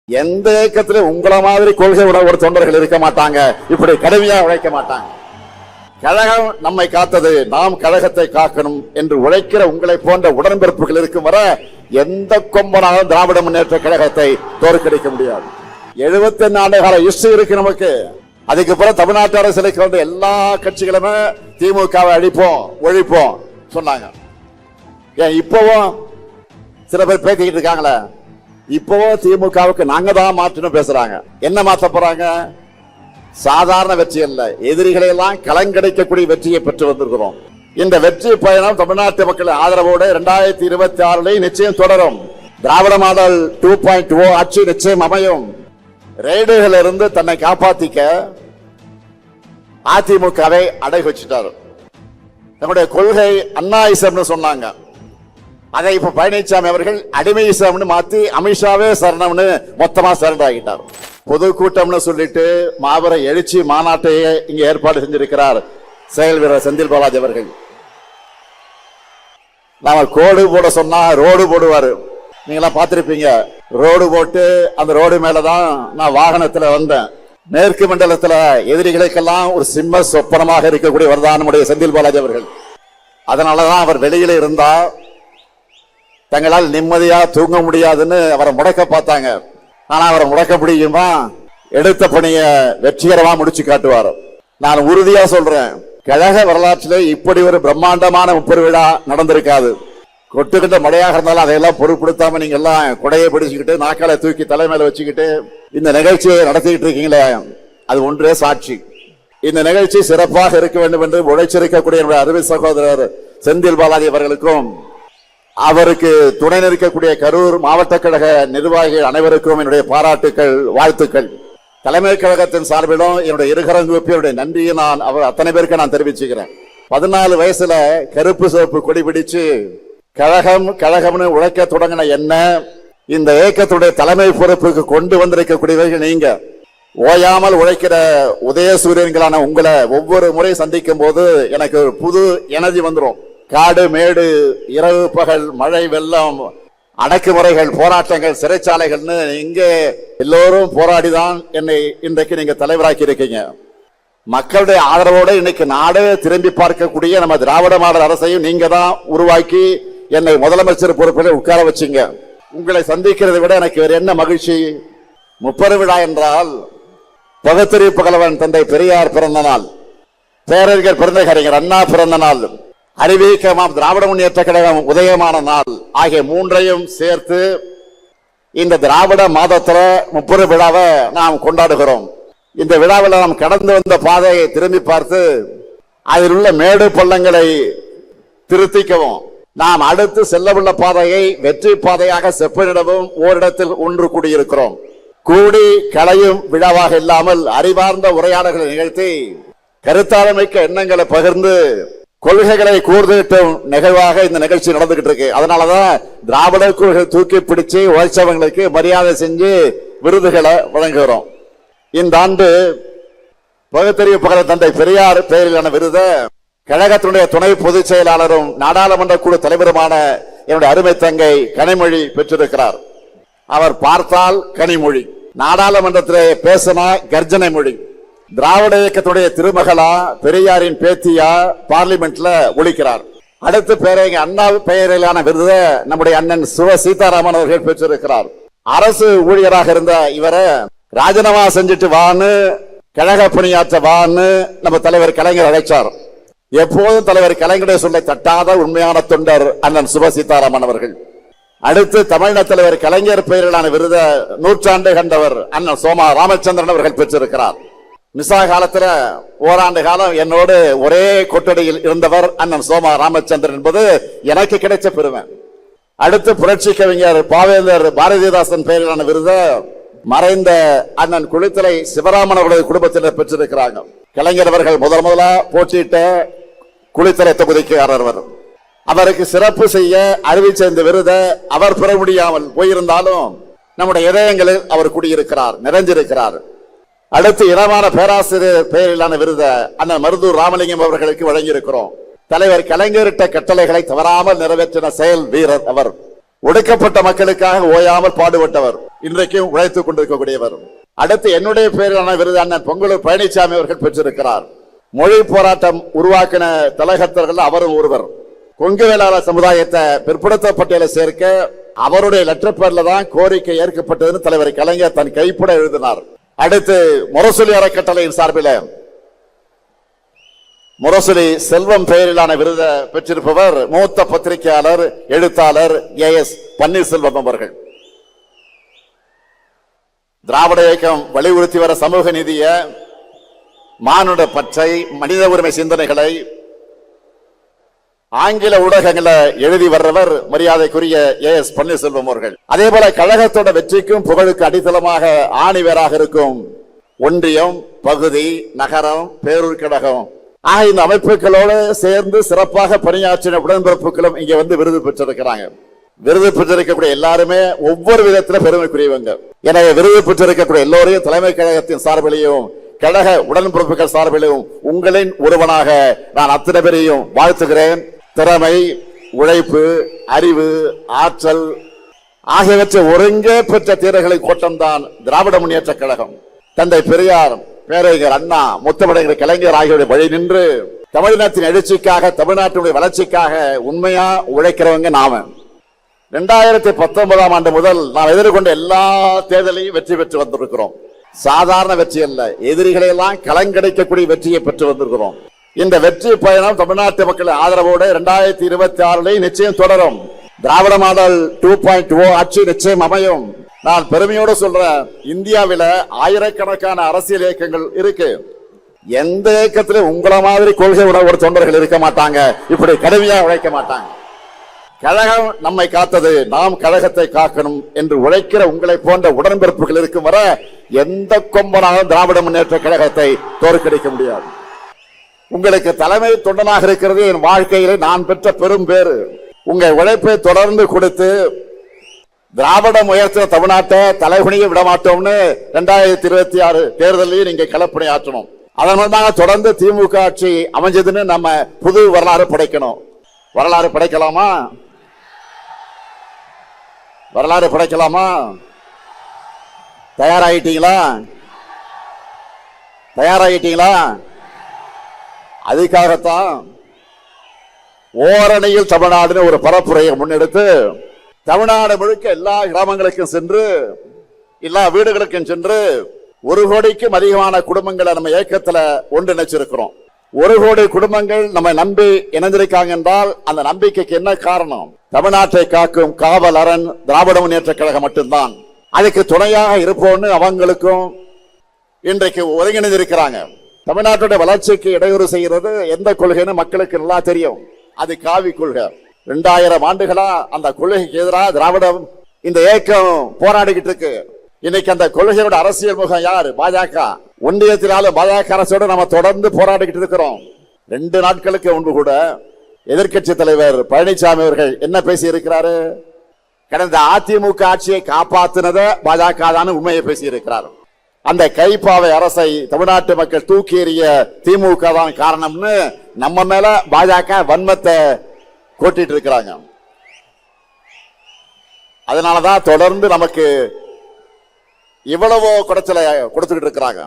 எந்த இயக்கத்திலும் உங்கள மாதிரி கொள்கை உணர்வு தொண்டர்கள் இருக்க மாட்டாங்க, இப்படி கடுமையா உழைக்க மாட்டாங்க. கழகம் நம்மை காத்தது, நாம் கழகத்தை காக்கணும் என்று உழைக்கிற உங்களை போன்ற உடன்பிறப்புகள் இருக்கும் வர எந்த கொம்பனாலும் திராவிட முன்னேற்ற கழகத்தை தோற்கடிக்க முடியாது. 71 ஆண்டு கால ஹிஸ்டரி இருக்கு நமக்கு. அதுக்கு பிறகு தமிழ்நாட்டு அரசியலுக்கு வந்து எல்லா கட்சிகளுமே திமுகவை அழிப்போம் ஒழிப்போம் சொன்னாங்க. ஏன் இப்பவும் சில பேர் பேசிக்கிட்டு இருக்காங்களே, இப்பவும் திமுகவுக்கு நாங்க தான் மாற்றணும் பேசுறாங்க. என்ன மாற்ற போறாங்க? சாதாரண வெற்றி அல்ல, எதிரிகளை எல்லாம் கலங்கடிக்கக்கூடிய வெற்றியை பெற்று வந்திருக்கிறோம். இந்த வெற்றி பயணம் தமிழ்நாட்டு மக்கள் ஆதரவோடு 2026 நிச்சயம் தொடரும். திராவிட மாடல் 2.0 ஆட்சி நிச்சயம் அமையும். ரெய்டுகள் இருந்து தன்னை காப்பாத்திக்க அதிமுகவை அடகு வச்சுட்டாரு. நம்முடைய கொள்கை அண்ணாயிசம்னு சொன்னாங்க. அதை இப்ப பழனிசாமி அவர்கள் அடிமையிசம்னு மாத்தி அமித்ஷாவே சரணம்னு மொத்தமா சரண்டர் ஆகிட்டார். பொதுக்கூட்டம்னு சொல்லிட்டு மாபெரும் எழுச்சி மாநாட்டையே இங்க ஏற்பாடு செஞ்சிருக்கிறார் செயல் வீரர் செந்தில் பாலாஜி அவர்கள். நாம கோடு போட சொன்னா ரோடு போடுவாரு. நீங்களா பார்த்திருப்பீங்க. ரோடு போட்டு அந்த ரோடு மேலதான் நான் வாகனத்துல வந்தேன். மேற்கு மண்டலத்துல எதிரிகளுக்கெல்லாம் ஒரு சிம்ம சொப்பனமாக இருக்கக்கூடியவர் தான் நம்முடைய செந்தில் பாலாஜி அவர்கள். அதனாலதான் அவர் வெளியில இருந்தா தங்களால் நிம்மதியா தூங்க முடியாதுன்னு அவரை முடக்க பார்த்தாங்க. ஆனா அவரை முடக்க முடியுமா? எடுத்த பணிய வெற்றிகரமா முடிச்சு காட்டுவார். நான் உறுதியா சொல்றேன், கழக வரலாற்றிலே இப்படி ஒரு பிரம்மாண்டமான முப்பெரு விழா நடந்திருக்காது. கொட்டுக்கிட்ட மழையாக இருந்தாலும் அதையெல்லாம் பொருட்படுத்தாம நீங்க எல்லாம் குடையை பிடிச்சுக்கிட்டு நாக்கால தூக்கி தலைமையில வச்சுக்கிட்டு இந்த நிகழ்ச்சியை நடத்திக்கிட்டு இருக்கீங்களே, அது ஒன்றே சாட்சி. இந்த நிகழ்ச்சி சிறப்பாக இருக்க வேண்டும் என்று உழைச்சிருக்கக்கூடிய என்னுடைய அருமை சகோதரர் செந்தில் பாலாஜி அவர்களுக்கும் அவருக்கு துணை நிற்கக்கூடிய கரூர் மாவட்ட கழக நிர்வாகிகள் அனைவருக்கும் என்னுடைய பாராட்டுக்கள், வாழ்த்துக்கள். தலைமை கழகத்தின் சார்பிலும் என்னுடைய இருகரங்குடைய நன்றியை நான் அவர் அத்தனை பேருக்கு நான் தெரிவிச்சுக்கிறேன். 14 வயசுல கருப்பு சிவப்பு கொடி பிடிச்சு கழகம் கழகம்னு உழைக்க தொடங்கின என்ன இந்த இயக்கத்துடைய தலைமை பொறுப்புக்கு கொண்டு வந்திருக்கக்கூடியவர்கள் நீங்க. ஓயாமல் உழைக்கிற உதயசூரியன்களான உங்களை ஒவ்வொரு முறை சந்திக்கும் போது எனக்கு ஒரு புது எனர்ஜி வந்துடும். காடு மேடு இரவு பகல் மழை வெள்ளம் அடக்குமுறைகள் போராட்டங்கள் சிறைச்சாலைகள்னு இங்கே எல்லோரும் போராடிதான் என்னை இன்றைக்கு நீங்க தலைவராக்கி இருக்கீங்க. மக்களுடைய ஆதரவோடு இன்னைக்கு நாடே திரும்பி பார்க்கக்கூடிய நம்ம திராவிட மாடல் அரசையும் நீங்க தான் உருவாக்கி என்னை முதலமைச்சர் பொறுப்பில் உட்கார வச்சீங்க. உங்களை சந்திக்கிறதை விட எனக்கு வேற என்ன மகிழ்ச்சி? முப்பெரு விழா என்றால் பகுத்தறிவு புகழவன் தந்தை பெரியார் பிறந்த நாள், பேரறிஞர் பெருந்தகறிஞர் அண்ணா பிறந்த நாள், அறிவிக்கமாம் திராவிட முன்னேற்ற கழகம் உதயமான நாள் ஆகிய மூன்றையும் சேர்த்து இந்த திராவிட மாதத்துல முப்பெரு விழாவை நாம் கொண்டாடுகிறோம். இந்த விழாவில் நாம் கடந்து வந்த பாதையை திரும்பி பார்த்து அதில் உள்ள மேடு பள்ளங்களை திருத்திக்கவும், நாம் அடுத்து செல்லவுள்ள பாதையை வெற்றி பாதையாக செப்பனிடவும் ஓரிடத்தில் ஒன்று கூடியிருக்கிறோம். கூடி களையும் விழாவாக இல்லாமல் அறிவார்ந்த உரையாடல்களை நிகழ்த்தி கருத்தாளமிக்க எண்ணங்களை பகிர்ந்து கொள்கைகளை கூர்ந்திட்டும் நிகழ்வாக இந்த நிகழ்ச்சி நடந்துகிட்டு இருக்கு. அதனாலதான் திராவிட கொள்கை தூக்கி பிடிச்சு உழைச்சவங்களுக்கு மரியாதை செஞ்சு விருதுகளை வழங்குகிறோம். இந்த ஆண்டு பகுத்தறிவு புகழ் தந்தை பெரியார் பெயரிலான விருதை கழகத்தினுடைய துணை பொதுச் செயலாளரும் நாடாளுமன்ற குழு தலைவருமான என்னுடைய அருமை தங்கை கனிமொழி பெற்றிருக்கிறார். அவர் பார்த்தால் கனிமொழி, நாடாளுமன்றத்திலே பேசினா கர்ஜனை மொழி. திராவிட இயக்கத்துடைய திருமகளா பெரியாரின் பேத்தியா பார்லிமெண்ட்ல ஒழிக்கிறார். அடுத்த பேரங்க அண்ணா பெயரிலான விருதை நம்முடைய அண்ணன் சீதாராமன் அவர்கள் பெற்றிருக்கிறார். அரசு ஊழியராக இருந்த இவரை ராஜினாமா செஞ்சுட்டு வான்னு கழக பணியாற்ற வான்னு நம்ம தலைவர் கலைஞர் அழைச்சார். எப்போதும் தலைவர் கலைஞருடைய சொல்லை தட்டாத உண்மையான தொண்டர் அண்ணன் சீதாராமன் அவர்கள். அடுத்து தமிழ்நாடு தலைவர் கலைஞர் பெயரிலான விருதை நூற்றாண்டு கண்டவர் அண்ணன் சோமா ராமச்சந்திரன் அவர்கள் பெற்றிருக்கிறார். மிசா காலத்துல ஓராண்டு காலம் என்னோடு ஒரே கொட்டடியில் இருந்தவர் அண்ணன் சோமா ராமச்சந்திரன் என்பது எனக்கு கிடைச்ச பெருமை. அடுத்து புரட்சி கவிஞர் பாவேந்தர் பாரதிதாசன் பெயரிலான விருதை மறைந்த அண்ணன் குளித்தலை சிவராமன் அவருடைய குடும்பத்தினர் பெற்றிருக்கிறாங்க. கலைஞர் அவர்கள் முதலா போட்டியிட்ட குளித்தலை தொகுதிக்காரர். அவருக்கு சிறப்பு செய்ய அறிவிச்ச இந்த விருதை அவர் பெற முடியாமல் போயிருந்தாலும் நம்முடைய இதயங்களில் அவர் குடியிருக்கிறார், நிறைஞ்சிருக்கிறார். அடுத்து இனமான பேராசிரியர் பெயரிலான விருதை அண்ணன் மருதூர் ராமலிங்கம் அவர்களுக்கு வழங்கியிருக்கிறோம். தலைவர் கலைஞரிட்ட கட்டளைகளை தவறாமல் நிறைவேற்றின செயல் வீரர் அவர். ஒடுக்கப்பட்ட மக்களுக்காக ஓயாமல் பாடுபட்டவர். இன்றைக்கும் உழைத்துக் கொண்டிருக்கக்கூடியவர். அடுத்து என்னுடைய பேரிலான விருது அண்ணன் பொங்கலூர் பழனிசாமி அவர்கள் பெற்றிருக்கிறார். மொழி போராட்டம் உருவாக்கின தலகத்தர்கள் அவரும் ஒருவர். கொங்கு வேளாளர் சமுதாயத்தை பிற்படுத்த பட்டியலை சேர்க்க அவருடைய லெட்டர் பேர்ல தான் கோரிக்கை ஏற்கப்பட்டதுன்னு தலைவர் கலைஞர் தன் கைப்பட எழுதினார். அடுத்து முரசொலி அறக்கட்டளையின் சார்பில் முரசொலி செல்வம் பெயரிலான விருதை பெற்றிருப்பவர் மூத்த பத்திரிகையாளர் எழுத்தாளர் AS பன்னீர்செல்வம் அவர்கள். திராவிட இயக்கம் வலியுறுத்தி வர சமூக நீதிய, மானுட பற்றை, மனித உரிமை சிந்தனைகளை ஆங்கில ஊடகங்களை எழுதி வர்றவர் மரியாதைக்குரிய AS பன்னீர்செல்வம் அவர்கள். அதே போல கழகத்தோட வெற்றிக்கும் புகழுக்கு அடித்தளமாக ஆணிவேராக இருக்கும் ஒன்றியம், பகுதி, நகரம், பேரூர் கழகம் ஆக இந்த அமைப்புகளோடு சேர்ந்து சிறப்பாக பணியாற்றின உடன்பிறப்புகளும் இங்க வந்து விருது பெற்றிருக்கிறாங்க. விருது பெற்றிருக்கக்கூடிய எல்லாருமே ஒவ்வொரு விதத்துல பெருமைக்குரியவங்க. எனவே விருது பெற்றிருக்கக்கூடிய எல்லோரையும் தலைமை கழகத்தின் சார்பிலையும் கழக உடன்பிறப்புகள் சார்பிலும் உங்களின் ஒருவனாக நான் அத்தனை பேரையும் வாழ்த்துகிறேன். திறமை, உழைப்பு, அறிவு, ஆற்றல் ஆகியவற்றை ஒருங்கே பெற்ற தீரர்களை கோட்டம்தான் திராவிட முன்னேற்ற கழகம். தந்தை பெரியார், பேரறிஞர் அண்ணா, முத்தமிழர் கலைஞர் ஆகியோருடைய வழி நின்று தமிழினத்தின் எழுச்சிக்காக, தமிழ்நாட்டினுடைய வளர்ச்சிக்காக உண்மையா உழைக்கிறவங்க நாம. 2019 ஆண்டு முதல் நாம் எதிர்கொண்ட எல்லா தேர்தலையும் வெற்றி பெற்று வந்திருக்கிறோம். சாதாரண வெற்றி அல்ல, எதிரிகளை எல்லாம் கலங்கடிக்கக்கூடிய வெற்றியை பெற்று வந்திருக்கிறோம். இந்த வெற்றி பயணம் தமிழ்நாட்டு மக்கள் ஆதரவோடு 2026 நிச்சயம் தொடரும். திராவிட மாடல் 2.0 ஆட்சி நிச்சயம் அமையும். நான் பெருமையோடு சொல்றேன், இந்தியாவில ஆயிரக்கணக்கான அரசியல் இயக்கங்கள் இருக்கு. எந்த இயக்கத்திலும் உங்கள மாதிரி கொள்கை உணர்வு தொண்டர்கள் இருக்க மாட்டாங்க, இப்படி கடுமையா உழைக்க மாட்டாங்க. கழகம் நம்மை காத்தது, நாம் கழகத்தை காக்கணும் என்று உழைக்கிற உங்களை போன்ற உடன்பிறப்புகள் இருக்கும் வர எந்த கொம்பனாலும் திராவிட முன்னேற்ற கழகத்தை தோற்கடிக்க முடியாது. உங்களுக்கு தலைமை தொண்டனாக இருக்கிறது என் வாழ்க்கையிலே நான் பெற்ற பெரும் பேரு. உங்க உழைப்பை தொடர்ந்து கொடுத்து திராவிடம் உயர்த்த தமிழ்நாட்டை தலைகுனிய விடமாட்டோம்னு 2026 தேர்தலையும் நீங்க களப்பணி ஆற்றணும். அதனால தொடர்ந்து திமுக ஆட்சி அமைஞ்சதுன்னு நம்ம புது வரலாறு படைக்கணும். வரலாறு படைக்கலாமா? வரலாறு படைக்கலாமா? தயாராகிட்டீங்களா? தயாராகிட்டீங்களா? அதுக்காகத்தான் ஓரணியில் தமிழ்நாடுன்னு ஒரு பரப்புரையை முன்னெடுத்து தமிழ்நாடு முழுக்க எல்லா கிராமங்களுக்கும் சென்று, எல்லா வீடுகளுக்கும் சென்று 1 கோடிக்கும் அதிகமான குடும்பங்களை நம்ம இயக்கத்துல ஒன்றிணைச்சிருக்கிறோம். 1 கோடி குடும்பங்கள் நம்ம நம்பி இணைந்திருக்காங்க என்றால் அந்த நம்பிக்கைக்கு என்ன காரணம்? தமிழ்நாட்டை காக்கும் காவல் அரண் திராவிட முன்னேற்ற கழகம் மட்டும்தான். அதுக்கு துணையாக இருப்போம்னு அவங்களுக்கும் இன்றைக்கு ஒருங்கிணைந்திருக்கிறாங்க. தமிழ்நாட்டுடைய வளர்ச்சிக்கு இடையூறு செய்கிறது எந்த கொள்கைன்னு மக்களுக்கு நல்லா தெரியும். அது காவி கொள்கை. 2000 ஆண்டுகளா அந்த கொள்கைக்கு எதிராக திராவிடம் இந்த இயக்கம் போராடிக்கிட்டு இருக்கு. இன்னைக்கு அந்த கொள்கையோட அரசியல் முகம் யாரு? பாஜக. ஒன்றியத்தினாலும் பாஜக அரசோடு நம்ம தொடர்ந்து போராடிக்கிட்டு இருக்கிறோம். 2 நாட்களுக்கு முன்பு கூட எதிர்கட்சி தலைவர் பழனிசாமி அவர்கள் என்ன பேசி இருக்கிறாரு? கடந்த அதிமுக ஆட்சியை காப்பாத்தினத பாஜக தான் உண்மையை பேசி இருக்கிறார். அந்த கைப்பாவை அரசை தமிழ்நாட்டு மக்கள் தூக்கி எறிய திமுக தான் காரணம்னு நம்ம மேல பாஜக வன்மத்தை கொட்டிட்டு இருக்கிறாங்க. அதனாலதான் தொடர்ந்து நமக்கு இவ்வளவோ குடைச்சலை கொடுத்துக்கிட்டு இருக்கிறாங்க.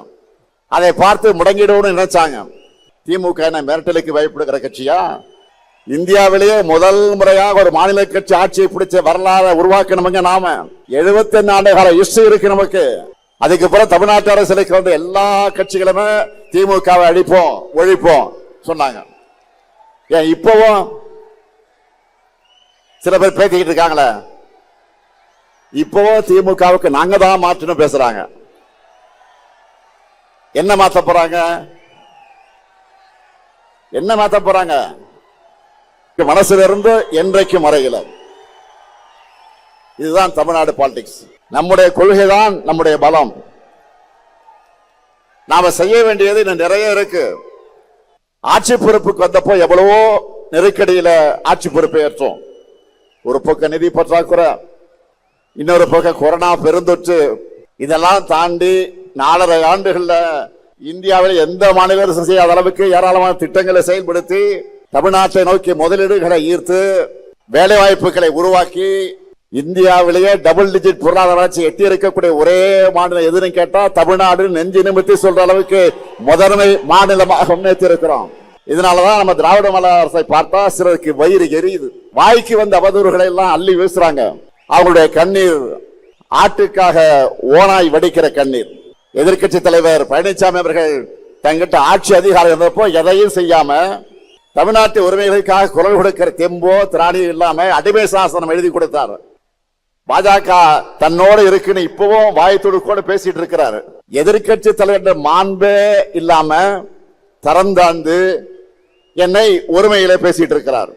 அதை பார்த்து முடங்கிடுவோம்னு நினைச்சாங்க. திமுக என்ன மிரட்டலுக்கு பயப்படுகிற கட்சியா? இந்தியாவிலேயே முதல் முறையாக ஒரு மாநில கட்சி ஆட்சியை பிடிச்ச வரலாறு உருவாக்கணுங்க. நாம 71 ஆண்டு கால ஹிஸ்டரி இருக்கு நமக்கு. அதுக்கு பிறகு தமிழ்நாட்டு அரசியலுக்கு வந்து எல்லா கட்சிகளுமே திமுகவை அழிப்போம், ஒழிப்போம் சொன்னாங்க. ஏன் இப்பவும் சில பேர் பேசிக்கிட்டு இருக்காங்களே, இப்பவும் திமுகவுக்கு நாங்க தான் மாற்றணும் பேசுறாங்க. என்ன மாத்த போறாங்க? என்ன மாத்த போறாங்க? மனசுல இருந்து என்றைக்கும் மறையல. இதுதான் தமிழ்நாடு பாலிடிக்ஸ். நம்முடைய கொள்கை தான் நம்முடைய பலம். நாம செய்ய வேண்டியது இன்னும் நிறைய இருக்கு. ஆட்சி பொறுப்புக்கு வந்தப்போ எவ்வளவோ நெருக்கடியில ஆட்சி பொறுப்பை ஏற்றோம். ஒரு பக்கம் நிதி பற்றாக்குறை, இன்னொரு பக்கம் கொரோனா பெருந்தொற்று. இதெல்லாம் தாண்டி 4.5 ஆண்டுகள்ல இந்தியாவில் எந்த மாநில அரசு செய்யாத அளவுக்கு ஏராளமான திட்டங்களை செயல்படுத்தி தமிழ்நாட்டை நோக்கி முதலீடுகளை ஈர்த்து வேலை வாய்ப்புகளை உருவாக்கி இந்தியாவிலேயே டபுள் டிஜிட் பொருளாதார வளர்ச்சி எட்டி இருக்கக்கூடிய ஒரே மாநிலம் எதுன்னு கேட்டா தமிழ்நாடு நெஞ்சு நிமித்தி சொல்ற அளவுக்கு முதன்மை மாநிலமாக முன்னேற்றி இருக்கிறோம். இதனாலதான் நம்ம திராவிட மாடல் அரசை பார்த்தா சிலருக்கு வயிறு எரியுது. வாய்க்கு வந்த அவதூறுகளை எல்லாம் அள்ளி வீசுறாங்க. அவங்களுடைய கண்ணீர் ஆட்டுக்காக ஓனாய் வடிக்கிற கண்ணீர். எதிர்க்கட்சி தலைவர் பழனிசாமி அவர்கள் தங்கிட்ட ஆட்சி அதிகாரம் இருந்தப்போ எதையும் செய்யாம தமிழ்நாட்டு உரிமைகளுக்காக குரல் கொடுக்கிற தெம்போ திராணியும் இல்லாம அடிமை சாசனம் எழுதி கொடுத்தார். பாஜக தன்னோடு இருக்குன்னு இப்பவும் வாய் துடுக்கோடு பேசிட்டு இருக்கிறாரு. எதிர்க்கட்சி தலைவர் மாண்பே இல்லாம தரந்தாந்து என்னை உரிமையில பேசிட்டு இருக்கிறார்.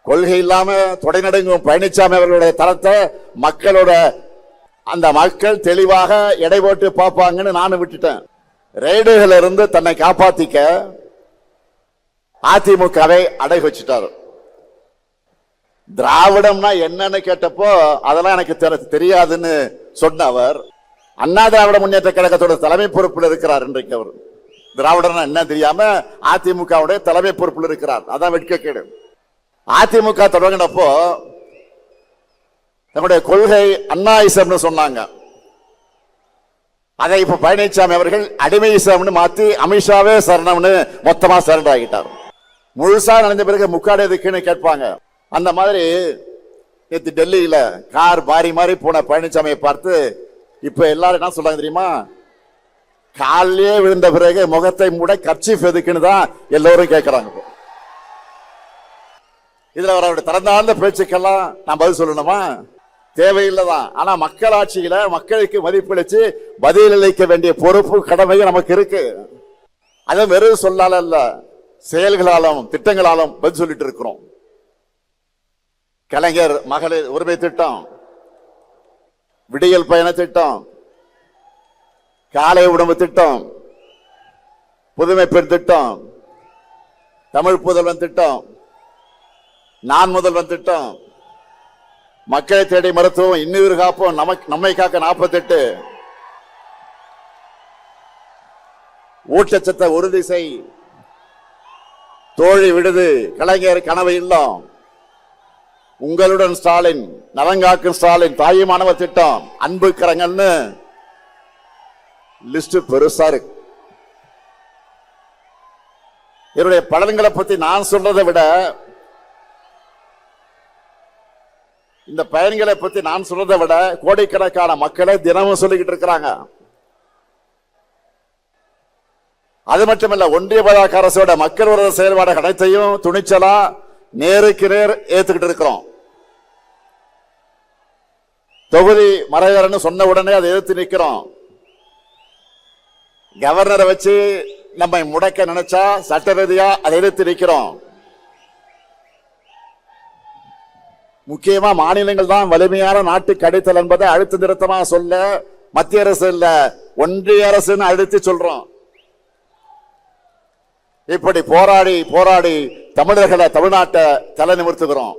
கொள்கை இல்லாம தொடைநடுங்கும் பழனிசாமி அவர்களுடைய தரத்தை மக்களோட அந்த மக்கள் தெளிவாக எடை போட்டு பார்ப்பாங்கன்னு நானும் விட்டுட்டேன். ரெய்டுகள் இருந்து தன்னை காப்பாத்திக்க அதிமுகவை அடை வச்சுட்டாரு. திராவிடம்னா என்னன்னு கேட்டப்போ அதெல்லாம் எனக்கு தெரியாதுன்னு சொன்ன அவர் அண்ணா திராவிட முன்னேற்ற கழகத்தோட தலைமை பொறுப்பில் இருக்கிறார். இன்றைக்கு அவர் திராவிடம்னா என்ன தெரியாம அதிமுகவுடைய தலைமை பொறுப்பில் இருக்கிறார். அதான் வெட்கக்கேடு. அதிமுக தொடங்கினப்போ நம்முடைய கொள்கை அண்ணாயிசம்னு சொன்னாங்க. அதை இப்ப பழனிசாமி அவர்கள் அடிமையிசம்னு மாத்தி அமித்ஷாவே சரணம்னு மொத்தமா சரண்டர் ஆகிட்டார். முழுசா நடந்த பிறகு முக்காடு எதுக்குன்னு கேட்பாங்க. அந்த மாதிரி நேற்று டெல்லியில கார் பாரி மாதிரி போன பழனிசாமியை பார்த்து இப்ப எல்லாரும் என்ன சொல்றாங்க தெரியுமா? காலையே விழுந்த பிறகு முகத்தை மூட கர்ச்சீஃப் எதுக்குன்னு தான் எல்லோரும் கேட்கிறாங்க. இதுல அவருடைய திறந்தாழ்ந்த பேச்சுக்கெல்லாம் நான் பதில் சொல்லணுமா? தேவையில்லைதான். ஆனா மக்களாட்சியில மக்களுக்கு மதிப்பளிச்சு பதிலளிக்க வேண்டிய பொறுப்பு கடமையும் நமக்கு இருக்கு. அதை வெறும் சொல்லால அல்ல, செயல்களாலும் திட்டங்களாலும் பதில் சொல்லிட்டு இருக்கிறோம். கலைஞர் மகளிர் உரிமை திட்டம், விடியல் பயண திட்டம், காலை உணவு திட்டம், புதுமை பெண் திட்டம், தமிழ் புதல்வன் திட்டம், நான் முதல்வன் திட்டம், மக்களை தேடி மருத்துவம், இன்னுயிர் காப்போம், நம்மை காக்க 48, ஊட்டச்சத்தை உறுதி செய், தோழி விடுது, கலைஞர் கனவு இல்லம், உங்களுடன் ஸ்டாலின், நலங்காக்கும் ஸ்டாலின், தாயுமானவர் திட்டம், அன்பு கரங்கள்னு லிஸ்ட் பெருசா இருக்கு. என்னுடைய பலன்களை பத்தி நான் சொல்றதை விட இந்த பயன்களை பத்தி நான் சொல்றதை விட கோடிக்கணக்கான மக்களை தினமும் சொல்லிக்கிட்டு இருக்கிறாங்க. அது மட்டுமல்ல, ஒன்றிய பாஜக அரசோட மக்கள் விரோத செயல்பாடு அனைத்தையும் துணிச்சலா நேருக்கு நேர் ஏத்துக்கிட்டு இருக்கிறோம். தொகுதி மறைவரன்னு சொன்ன உடனே அதை எதிர்த்து நிற்கிறோம். கவர்னரை வச்சு நம்மை முடக்க நினைச்சா சட்ட ரீதியா அதை எதிர்த்து நிற்கிறோம். முக்கியமா மாநிலங்கள் தான் வலிமையான நாட்டுக்கு அடித்தல் என்பதை அழுத்த நிறுத்தமா சொல்ல மத்திய அரசு இல்ல ஒன்றிய அரசுன்னு அழுத்தி சொல்றோம். இப்படி போராடி போராடி தமிழர்களை தமிழ்நாட்டை தலை நிமிர்த்துகிறோம்.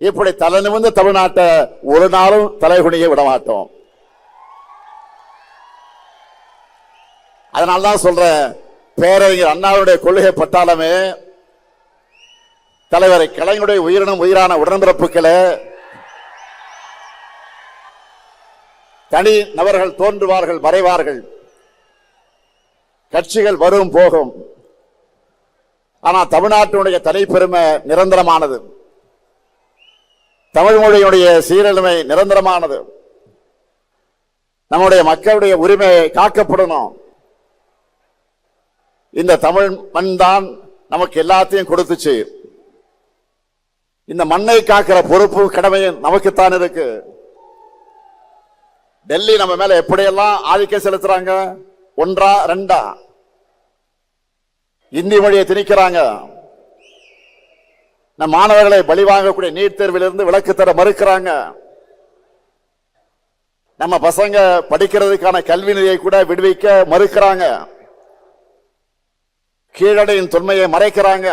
இப்படி தலை நிமிர்ந்த தமிழ்நாட்டை ஒரு நாளும் தலைகுனிய விட மாட்டோம். அதனால்தான் சொல்ற, பேரறிஞர் அண்ணாவுடைய கொள்கை பட்டாளமே, தலைவரை கலைஞருடைய உயிரினும் உயிரான உடன்பிறப்புகளே, தனி நபர்கள் தோன்றுவார்கள் மறைவார்கள், கட்சிகள் வரும் போகும், ஆனா தமிழ்நாட்டினுடைய தனிப்பெருமை நிரந்தரமானது, தமிழ் மொழியுடைய சீரழிமை நிரந்தரமானது, நம்முடைய மக்களுடைய உரிமை காக்கப்படணும். இந்த தமிழ் மண் தான் நமக்கு எல்லாத்தையும் கொடுத்துச்சு. இந்த மண்ணை காக்கிற பொறுப்பு கடமையும் நமக்குத்தான் இருக்கு. டெல்லி நம்ம மேல எப்படியெல்லாம் ஆதிக்கம் செலுத்துறாங்க, ஒன்றா ரெண்டா? இந்தி மொழியை திணிக்கிறாங்க. நம் மாணவர்களை பலி வாங்கக்கூடிய நீட் தேர்விலிருந்து விலக்கு தர மறுக்கிறாங்க. நம்ம பசங்க படிக்கிறதுக்கான கல்வி நிதியை கூட விடுவிக்க மறுக்கிறாங்க. கீழடையின் தொன்மையை மறைக்கிறாங்க.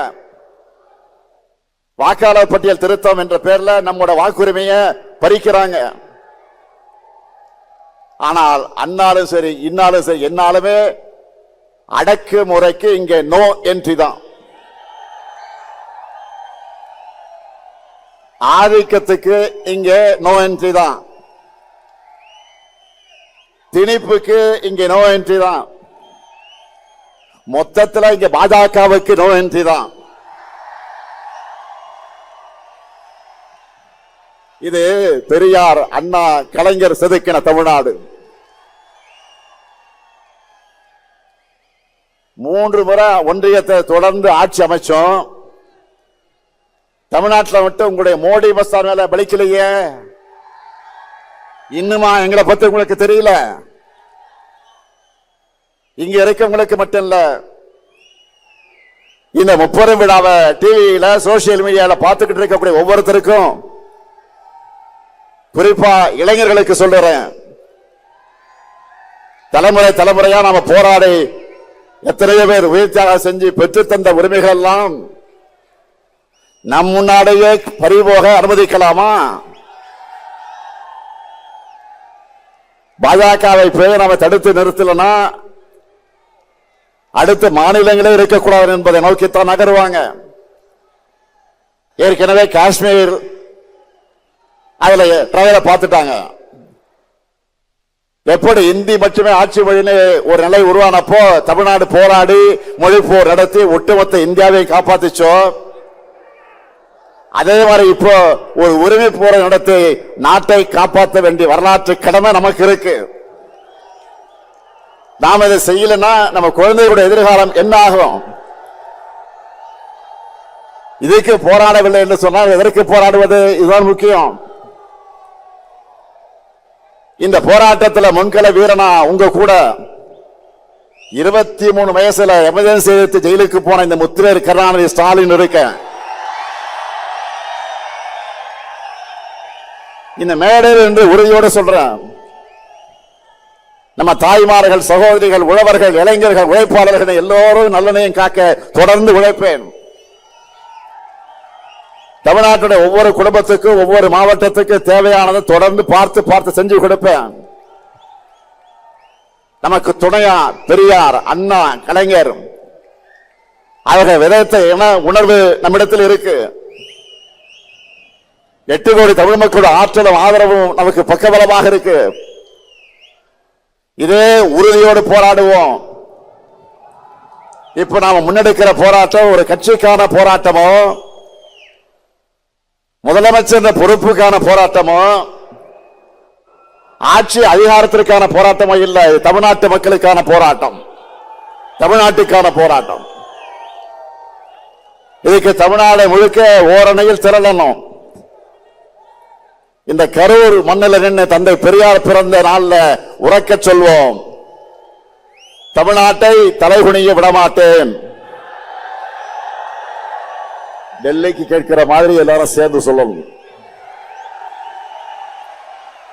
வாக்காளர் பட்டியல் திருத்தம் என்ற பெயர்ல நம்மோட வாக்குரிமையை பறிக்கிறாங்க. ஆனால் அன்னாலும் சரி இன்னாலும் சரி என்னாலுமே அடக்கு முறைக்கு இங்கே நோ என்ட்ரி தான். ஆதிக்கத்துக்கு இங்க நோ என்ட்ரி தான், திணிப்புக்கு இங்க நோ என்ட்ரி தான், மொத்தத்தில் இங்க பாஜகவுக்கு நோ என்ட்ரி தான். இது பெரியார், அண்ணா, கலைஞர் செதுக்கின தமிழ்நாடு. 3 முறை ஒன்றியத்தை தொடர்ந்து ஆட்சி அமைச்சோம். தமிழ்நாட்டில் மட்டும் உங்களுடைய மோடி மஸ்தான் மேல பலிக்கலையே. இன்னுமா எங்களை பத்தி உங்களுக்கு தெரியல? இங்க இருக்கவங்களுக்கு மட்டும் இல்ல, இந்த 30 விழாவை டிவியில சோசியல் மீடியால பார்த்துக்கிட்டு இருக்கக்கூடிய ஒவ்வொருத்தருக்கும், குறிப்பா இளைஞர்களுக்கு சொல்றேன், தலைமுறை தலைமுறையா நாம போராடி எத்தனையோ பேர் உயிர் தியாகம் செஞ்சு பெற்று தந்த உரிமைகள் எல்லாம் நம் முன்னாடியே பறிபோக அனுமதிக்கலாமா? பாஜகவை போய் நாம தடுத்து நிறுத்தலனா அடுத்த மாநிலங்களே இருக்கக்கூடாது என்பதை நோக்கித்தான் நகருவாங்க. ஏற்கனவே காஷ்மீர் அதுல ட்ரையலை பார்த்துட்டாங்க. எப்படி இந்தி மட்டுமே ஆட்சி மொழின்னு ஒரு நிலை உருவானப்போ தமிழ்நாடு போராடி மொழி போர் நடத்தி ஒட்டுமொத்த இந்தியாவை காப்பாத்திச்சோ, அதே மாதிரி இப்போ ஒரு உரிமை போரை நடத்தி நாட்டை காப்பாற்ற வேண்டிய வரலாற்று கடமை நமக்கு இருக்கு. நாம் இதை செய்யலன்னா நம்ம குழந்தைகளுடைய எதிர்காலம் என்ன ஆகும்? இதுக்கு போராடவில்லை என்று சொன்னால் எதற்கு போராடுவது? இதுதான் முக்கியம். இந்த போராட்டத்தில் முன்கள வீரனா உங்க கூட 23 வயசுல எமர்ஜென்சி எடுத்து ஜெயிலுக்கு போன இந்த முத்துவேல் கருணாநிதி ஸ்டாலின் இருக்க இந்த மேடையில் என்று உறுதியோடு சொல்றேன், நம்ம தாய்மார்கள், சகோதரிகள், உழவர்கள், இளைஞர்கள், உழைப்பாளர்கள் எல்லோரும் நல்லெண்ணையும் காக்க தொடர்ந்து உழைப்பேன். தமிழ்நாட்டுடைய ஒவ்வொரு குடும்பத்துக்கும் ஒவ்வொரு மாவட்டத்துக்கு தேவையானதை தொடர்ந்து பார்த்து செஞ்சு கொடுப்பேன். நமக்கு துணையா பெரியார், அண்ணா, கலைஞர் அவர்கள் விதத்த உணர்வு நம்மிடத்தில் இருக்கு. 8 கோடி தமிழ் மக்களோட ஆற்றலும் ஆதரவும் நமக்கு பக்கபலமாக இருக்கு. இதே உறுதியோடு போராடுவோம். இப்ப நாம முன்னெடுக்கிற போராட்டம் ஒரு கட்சிக்கான போராட்டமோ, முதலமைச்சர் பொறுப்புக்கான போராட்டமோ, ஆட்சி அதிகாரத்திற்கான போராட்டமோ இல்லை. தமிழ்நாட்டு மக்களுக்கான போராட்டம், தமிழ்நாட்டுக்கான போராட்டம். இதுக்கு தமிழ்நாடு முழுக்க ஓரணையில் திரளணும். இந்த கரூர் மண்ணில் நின்று தந்தை பெரியார் பிறந்த நாள்ல உறக்க சொல்வோம், தமிழ்நாட்டை தலைகுனிய விடமாட்டேன். டெல்லிக்கு கேட்கிற மாதிரி எல்லாரும் சேர்ந்து சொல்லணும்,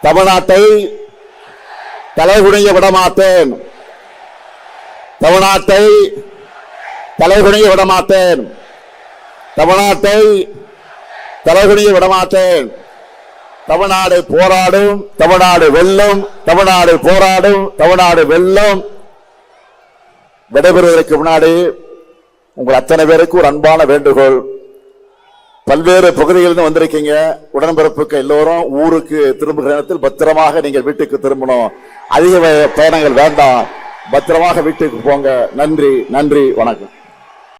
தமிழ்நாட்டை தலைகுனிய விடமாட்டேன், தமிழ்நாட்டை தலைகுனிய விடமாட்டேன், தமிழ்நாட்டை தலைகுனிய விடமாட்டேன். தமிழ்நாடு போராடும், தமிழ்நாடு வெல்லும், தமிழ்நாடு போராடும், தமிழ்நாடு வெல்லும். விடைபெறுவதற்கு முன்னாடி உங்கள் அத்தனை பேருக்கு ஒரு அன்பான வேண்டுகோள். பல்வேறு பகுதிகளிலிருந்து வந்திருக்கீங்க. உடன்பிறப்புக்கு எல்லோரும் ஊருக்கு திரும்புகிற நேரத்தில் பத்திரமாக நீங்கள் வீட்டுக்கு திரும்பணும். அதிக பயணங்கள் வேண்டாம், பத்திரமாக வீட்டுக்கு போங்க. நன்றி, நன்றி, வணக்கம்.